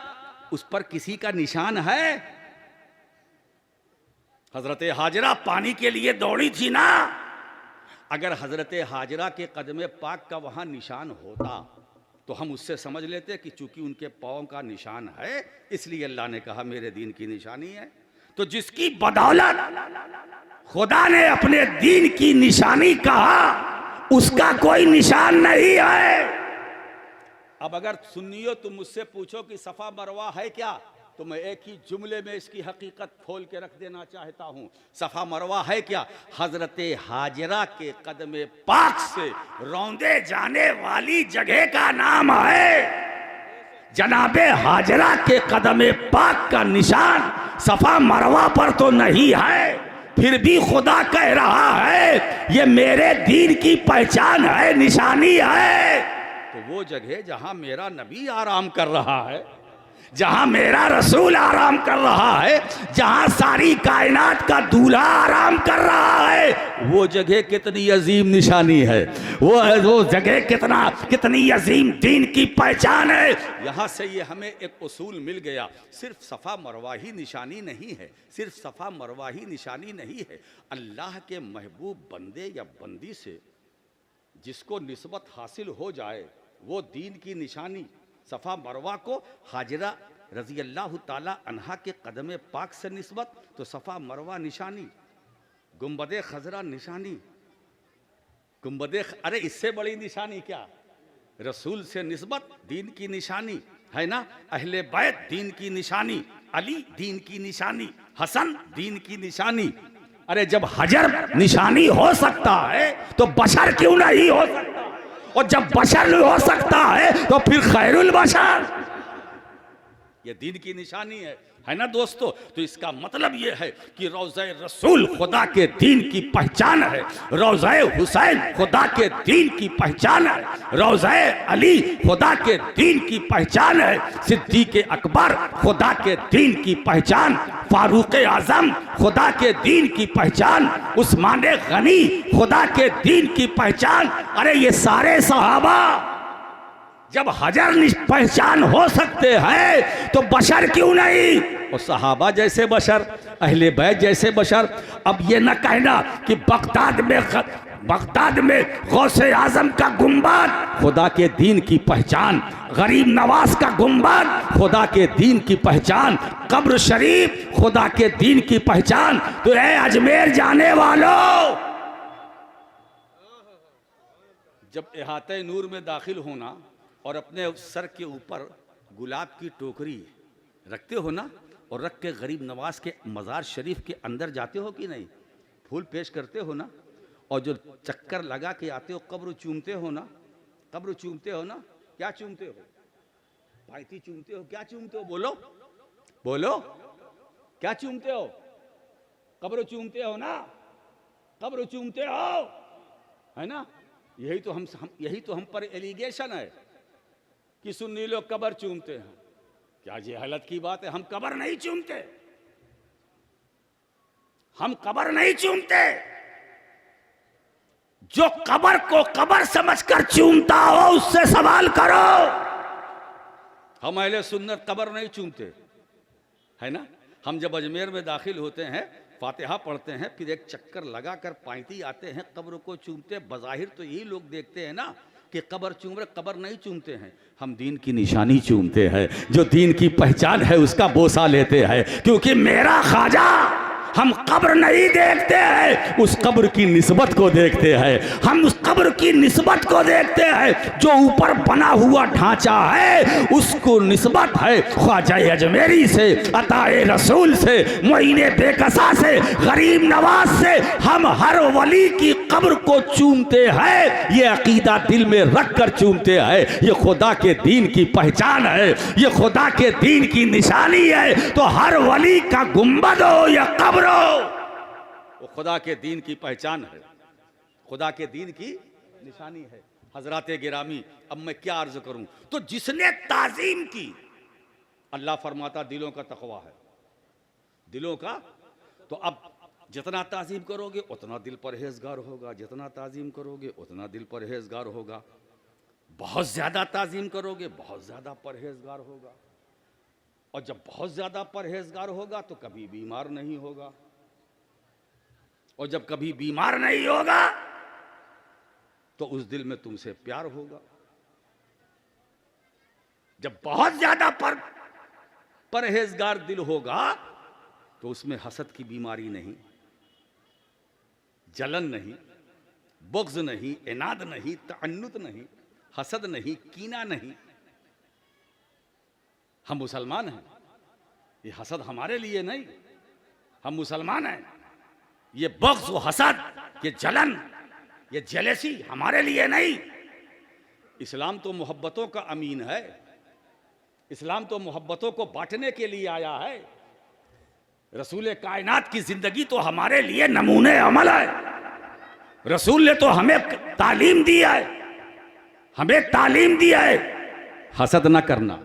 Speaker 1: उस पर किसी का निशान है? हजरत हाजरा पानी के लिए दौड़ी थी ना। अगर हजरत हाजरा के कदम पाक का वहां निशान होता तो हम उससे समझ लेते कि चूंकि उनके पांव का निशान है इसलिए अल्लाह ने कहा मेरे दीन की निशानी है। तो जिसकी बदौलत खुदा ने अपने दीन की निशानी कहा उसका कोई निशान नहीं है। अब अगर सुन्नियो तुम मुझसे पूछो कि सफा मरवा है क्या, तो मैं एक ही जुमले में इसकी हकीकत खोल के रख देना चाहता हूं। सफा मरवा है क्या? हजरत हाजरा के कदमे पाक से रौंदे जाने वाली जगह का नाम है। जनाबे हाजरा के कदमे पाक का निशान सफा मरवा पर तो नहीं है, फिर भी खुदा कह रहा है ये मेरे दीन की पहचान है, निशानी है। तो वो जगह जहां मेरा नबी आराम कर रहा है, जहां मेरा रसूल आराम कर रहा है, जहां सारी कायनात का दूल्हा आराम कर रहा है, वो जगह कितनी अजीम निशानी है, वो जगह कितनी अजीम दीन की पहचान है। यहां से ये हमें एक उसूल मिल गया, सिर्फ सफा मरवा ही निशानी नहीं है, सिर्फ सफा मरवा ही निशानी नहीं है। अल्लाह के महबूब बंदे या बंदी से जिसको निस्बत हासिल हो जाए वो दीन की निशानी। सफा मरवा को हाजरा रजी अल्लाह ताला अन्हा के कदम पाक से निस्बत, तो सफा मरवा निशानी, गुंबदे खजरा निशानी, अरे इससे बड़ी निशानी क्या? रसूल से निस्बत दीन की निशानी है ना, अहले बैत दीन की निशानी, अली दीन की निशानी, हसन दीन की निशानी। अरे जब हजर निशानी हो सकता है तो बशर क्यों नहीं हो सकता? और जब बशर नहीं हो सकता है तो फिर खैरुल बशर, ये दीन की निशानी है ना दोस्तों। तो इसका मतलब ये है कि रोज़े रसूल खुदा के दीन की पहचान है, रोज़े हुसैन खुदा के दीन की पहचान है, रोज़े अली खुदा के दीन की पहचान है, सिद्दीक़ अकबर खुदा के दीन की पहचान, फारूक आजम खुदा के दीन की पहचान, उस्मान गनी खुदा के दीन की पहचान। अरे ये सारे सहाबा जब हजर पहचान हो सकते हैं तो बशर क्यों नहीं? और सहाबा जैसे बशर, अहले बैत जैसे बशर। अब ये न कहना कि बगदाद में बगदाद में गौसे आजम का गुंबद खुदा के दीन की पहचान, गरीब नवाज का गुंबद खुदा के दीन की पहचान, कब्र शरीफ खुदा के दीन की पहचान। तो ऐ अजमेर जाने वालों, जब इहाते नूर में दाखिल होना और अपने सर के ऊपर गुलाब की टोकरी रखते हो ना, और रख के गरीब नवाज के मज़ार शरीफ के अंदर जाते हो कि नहीं, फूल पेश करते हो ना, और जो चक्कर लगा के आते हो, कब्र चूमते हो ना, कब्र चूमते हो ना, क्या चूमते हो? पायती चूमते हो? क्या चूमते हो? बोलो बोलो, क्या चूमते हो? कब्र चूमते हो ना, कब्र चूमते हो, है ना? यही तो हम पर एलिगेशन है कि सुन्नी लोग कब्र चूमते हैं। क्या ये हालत की बात है? हम कब्र नहीं चूमते, हम कब्र नहीं चूमते। जो कब्र को कब्र समझकर चूमता हो उससे सवाल करो। हम अहले सुन्नत कब्र नहीं चूमते, है ना? हम जब अजमेर में दाखिल होते हैं, फातिहा पढ़ते हैं, फिर एक चक्कर लगाकर पायती आते हैं, कब्र को चूमते। बज़ाहिर तो यही लोग देखते हैं ना कि कब्र चूम रहे, कब्र नहीं चूमते हैं। हम दीन की निशानी चूमते हैं, जो दीन की पहचान है उसका बोसा लेते हैं, क्योंकि मेरा ख्वाजा, हम कब्र नहीं देखते हैं, उस कब्र की निस्बत को देखते हैं। हम उस कब्र की निस्बत को देखते हैं जो ऊपर बना हुआ ढांचा है, उसको निस्बत है ख्वाजा अजमेरी से, अताए रसूल से, मोइने बेकसा से, गरीब नवाज से। हम हर वली की कब्र को चूमते हैं, ये अकीदा दिल में रख कर चूमते हैं। ये खुदा के दीन की पहचान है, ये खुदा के दीन की निशानी है। तो हर वली का गुंबद हो या कब्र, वो खुदा के दीन की पहचान है, खुदा के दीन की निशानी है। हजरात गिरामी, अब मैं क्या अर्ज करूं? तो जिसने ताजीम की, अल्लाह फरमाता दिलों का तकवा है, दिलों का। तो अब जितना ताजीम करोगे उतना दिल परहेजगार होगा, जितना ताजीम करोगे उतना दिल परहेजगार होगा। बहुत ज्यादा ताजीम करोगे बहुत ज्यादा परहेजगार होगा, और जब बहुत ज्यादा परहेजगार होगा तो कभी बीमार नहीं होगा, और जब कभी बीमार नहीं होगा तो उस दिल में तुमसे प्यार होगा। जब बहुत ज्यादा परहेजगार दिल होगा तो उसमें हसद की बीमारी नहीं, जलन नहीं, बुग़्ज़ नहीं, इनाद नहीं, तअन्नुत नहीं, हसद नहीं, कीना नहीं। हम मुसलमान हैं, ये हसद हमारे लिए नहीं, हम मुसलमान हैं। ये बुग़्ज़ व हसद, ये जलन, ये जेलसी हमारे लिए नहीं। इस्लाम तो मोहब्बतों का अमीन है, इस्लाम तो मोहब्बतों को बांटने के लिए आया है। रसूल कायनात की जिंदगी तो हमारे लिए नमूने अमल है। रसूल ने तो हमें तालीम दी है, हमें तालीम दी है हसद ना करना,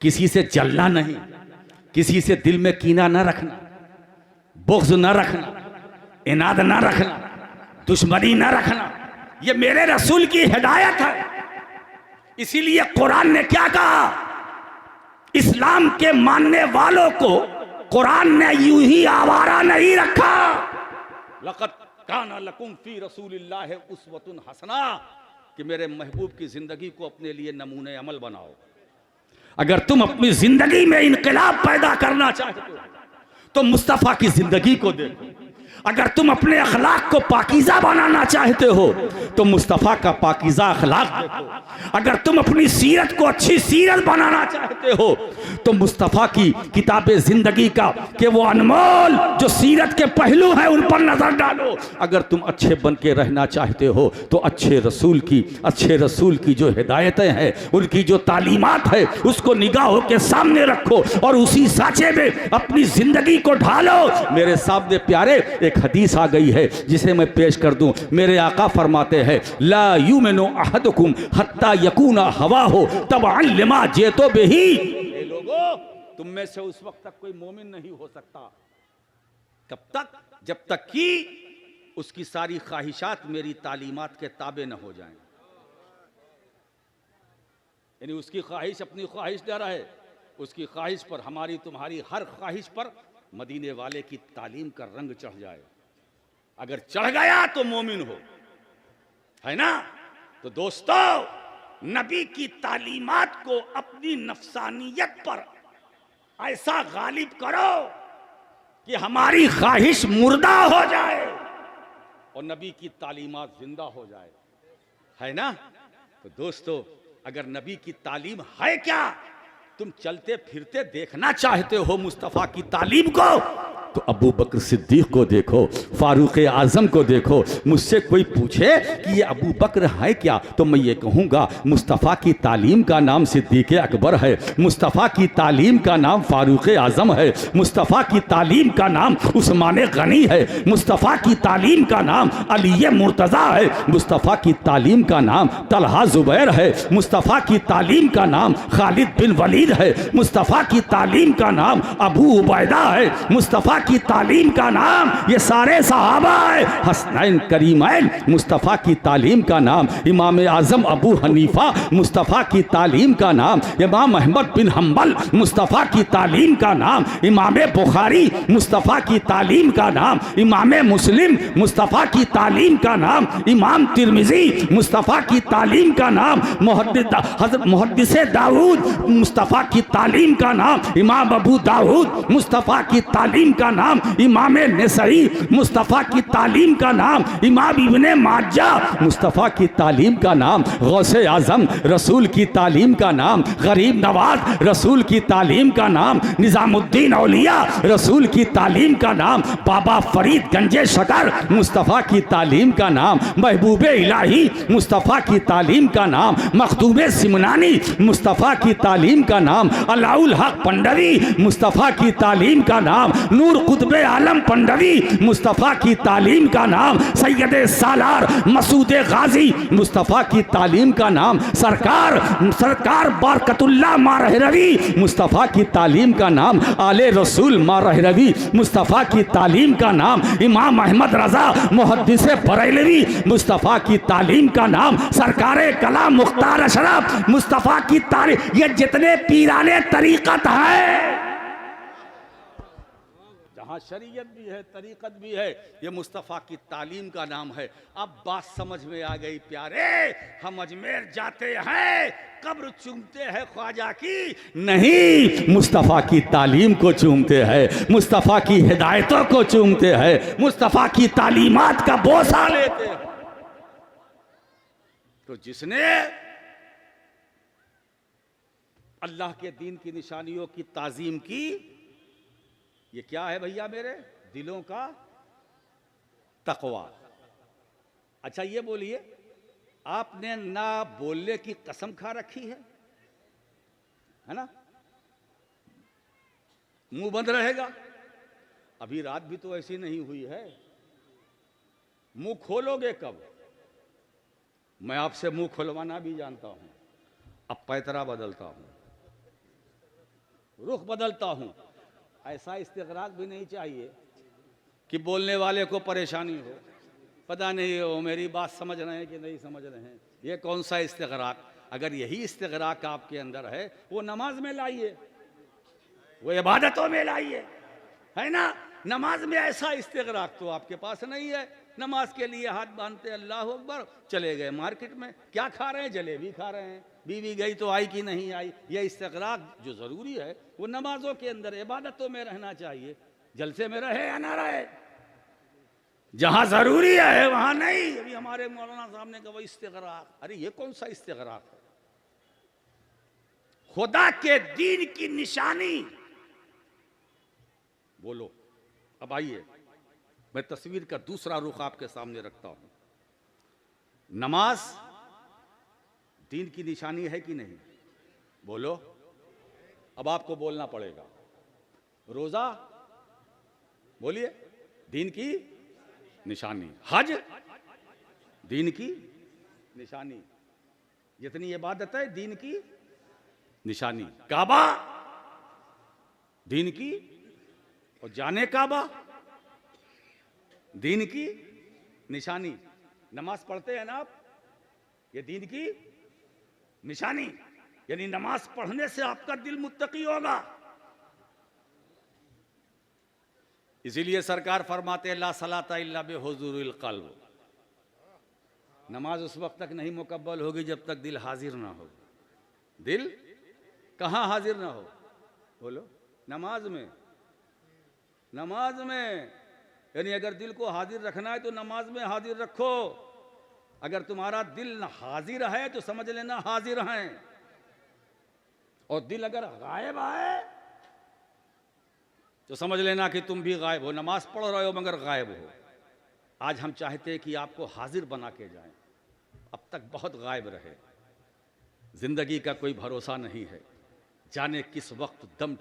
Speaker 1: किसी से जलना नहीं, किसी से दिल में कीना ना रखना, बुग़्ज़ ना रखना, इनाद ना रखना, दुश्मनी ना रखना। ये मेरे रसूल की हिदायत है। इसीलिए कुरान ने क्या कहा? इस्लाम के मानने वालों को कुरान ने यूं ही आवारा नहीं रखा। लक़द काना लकुम फी रसूलिल्लाहि उस्वतुन हसना, कि मेरे महबूब की जिंदगी को अपने लिए नमूने अमल बनाओ। अगर तुम अपनी जिंदगी में इनकलाब पैदा करना चाहते हो तो मुस्तफ़ा की जिंदगी को देखो। अगर तुम अपने अखलाक को पाकीज़ा बनाना चाहते हो तो मुस्तफ़ा का पाकीज़ा अखलाक देखो। अगर तुम अपनी सीरत को अच्छी सीरत बनाना चाहते हो तो मुस्तफ़ा की किताबे ज़िंदगी का कि वो अनमोल जो सीरत के पहलू हैं उन पर नज़र डालो। अगर तुम अच्छे बन के रहना चाहते हो तो अच्छे रसूल की जो हिदायतें हैं, उनकी जो तालीमात है, उसको निगाहों के सामने रखो और उसी साँचे में अपनी ज़िंदगी को ढालो। मेरे सामने प्यारे एक हदीस आ गई है जिसे मैं पेश कर दूं। मेरे आका फरमाते हैं, ला युमिनु अहदुकुम हत्ता यकूना हवा हो तबअन लिमा जेतो बिही। ए लोगों, तुम में से उस वक्त तक कोई मोमिन नहीं हो सकता कब तक? जब तक कि उसकी सारी ख्वाहिशात मेरी तालीमात के ताबे न हो जाएं। यानी उसकी ख्वाहिश अपनी ख्वाहिश न रहे, उसकी ख्वाहिश पर, हमारी तुम्हारी हर ख्वाहिश पर मदीने वाले की तालीम का रंग चढ़ जाए। अगर चढ़ गया तो मोमिन हो, है ना। तो दोस्तों, नबी की तालीमात को अपनी नफसानियत पर ऐसा गालिब करो कि हमारी ख्वाहिश मुर्दा हो जाए और नबी की तालीमात जिंदा हो जाए, है ना। तो दोस्तों, अगर नबी की तालीम है क्या, तुम चलते फिरते देखना चाहते हो मुस्तफ़ा की तालीम को, तो अबू बकर सिद्दीक को देखो, फारूक आजम को देखो। मुझसे कोई पूछे कि ये अबू बकर है क्या, तो मैं ये कहूँगा मुस्तफ़ा की तालीम का नाम सिद्दीक अकबर है, मुस्तफ़ा की तालीम का नाम फारूक आजम है, मुस्तफ़ा की तालीम का नाम उस्मान गनी है, मुस्तफ़ा की तालीम का नाम अली मुर्तज़ा है, मुस्तफ़ा की तालीम का नाम तलहा जुबैर है, मुस्तफ़ा की तालीम का नाम खालिद बिन वलीद है, मुस्तफ़ा की तालीम का नाम अबू उबैदा है, मुस्तफ़ा की तालीम का नाम ये सारे सहाबा है, हसनैन करीमैन। मुस्तफ़ा की तालीम का नाम इमाम आज़म अबू हनीफा, मुस्तफ़ा की तालीम का नाम इमाम अहमद बिन हम्बल, मुस्तफ़ा की तालीम का नाम इमाम बुखारी, मुस्तफ़ा की तालीम का नाम इमाम मुस्लिम, मुस्तफ़ा की तालीम का नाम इमाम तिरमिज़ी, मुस्तफ़ा की तालीम का नाम मुहद्दिस दाऊद, मुस्तफ़ा की तालीम का नाम इमाम अबू दाऊद, मुस्तफ़ा की तालीम का नाम इमाम नसई, मुस्तफ़ा की तालीम का नाम इमाम इब्ने माजा, मुस्तफ़ा की तालीम का नाम गौसे आज़म, रसूल की तालीम का नाम गरीब नवाज, रसूल की तालीम का नाम निज़ामुद्दीन औलिया, रसूल की तालीम का नाम बाबा फरीद गंजे शकर, मुस्तफ़ा की तालीम का नाम महबूबे इलाही, मुस्तफ़ा की तालीम का नाम मखदूमे सिमनानी, मुस्तफ़ा की तालीम का नाम अलाउल हक पंडवी, मुस्तफ़ा की तालीम का नाम नूर कुतबे आलम पंडवी, मुस्तफ़ा की तालीम का नाम सैयद सालार मसूद गाजी, मुस्तफ़ा की तालीम का नाम सरकार बरकतुल्लाह मारहरवी, मुस्तफ़ा की तालीम का नाम आले रसूल मारहरवी, मुस्तफ़ा की तालीम का नाम इमाम अहमद रजा मुहद्दिस बरेलवी, मुस्तफ़ा की तालीम का नाम सरकारे कलाम मुख्तार अशरफ, मुस्तफ़ा की तालीम। ये जितने पीराने तरीक़त है, जहाँ शरीयत भी है तरीक़त भी है, ये मुस्तफ़ा की तालीम का नाम है। अब बात समझ में आ गई प्यारे। हम अजमेर जाते हैं, कब्र चूमते हैं ख्वाजा की नहीं, मुस्तफ़ा की तालीम को चूमते हैं, मुस्तफ़ा की हिदायतों को चूमते हैं, मुस्तफ़ा की तालीमात का बोसा लेते हैं। तो जिसने अल्लाह के दीन की निशानियों की ताज़ीम की, ये क्या है भैया मेरे दिलों का तकवा। अच्छा ये बोलिए, आपने ना बोलने की कसम खा रखी है ना, मुंह बंद रहेगा। अभी रात भी तो ऐसी नहीं हुई है, मुंह खोलोगे कब? मैं आपसे मुंह खुलवाना भी जानता हूं। अब पैतरा बदलता हूं, रुख बदलता हूं। ऐसा इस्तिग़राक़ भी नहीं चाहिए कि बोलने वाले को परेशानी हो, पता नहीं हो मेरी बात समझ रहे हैं कि नहीं समझ रहे हैं। ये कौन सा इस्तिग़राक़? अगर यही इस्तिग़राक़ आपके अंदर है, वो नमाज में लाइए, वो इबादतों में लाइए, है ना। नमाज में ऐसा इस्तिग़राक़ तो आपके पास नहीं है। नमाज के लिए हाथ बांधते अल्लाह अकबर, चले गए मार्केट में, क्या खा रहे हैं? जलेबी खा रहे हैं। बीवी गई तो आई कि नहीं आई? यह इस्तिग़राक़ जो ज़रूरी है वो नमाजों के अंदर इबादतों में रहना चाहिए। जलसे में रहे या ना रहे, जहां ज़रूरी है वहां नहीं। अभी हमारे मौलाना साहब ने कहा इस्तिग़राक़, अरे ये कौन सा इस्तिग़राक़ है? खुदा के दीन की निशानी बोलो। अब आइए, मैं तस्वीर का दूसरा रुख आपके सामने रखता हूं। नमाज दीन की निशानी है कि नहीं? बोलो। अब आपको बोलना पड़ेगा। रोजा बोलिए, दीन की निशानी। हज दीन की निशानी। जितनी इबादत है दीन की निशानी। काबा दीन की, और जाने काबा दीन की निशानी। नमाज पढ़ते हैं ना आप, ये दीन की निशानी। यानी नमाज पढ़ने से आपका दिल मुत्तकी होगा। इसीलिए सरकार फरमाते ला सलाता इल्ला बिहुज़ूरिल क़ल्ब, नमाज उस वक्त तक नहीं मुकब्बल होगी जब तक दिल हाजिर ना हो। दिल कहाँ हाजिर ना हो? बोलो, नमाज में। नमाज में, यानी अगर दिल को हाजिर रखना है तो नमाज में हाजिर रखो। अगर तुम्हारा दिल हाजिर है तो समझ लेना हाजिर है, और दिल अगर गायब है तो समझ लेना कि तुम भी गायब हो। नमाज पढ़ रहे हो मगर गायब हो। आज हम चाहते हैं कि आपको हाजिर बना के जाएं, अब तक बहुत गायब रहे। जिंदगी का कोई भरोसा नहीं है, जाने किस वक्त दम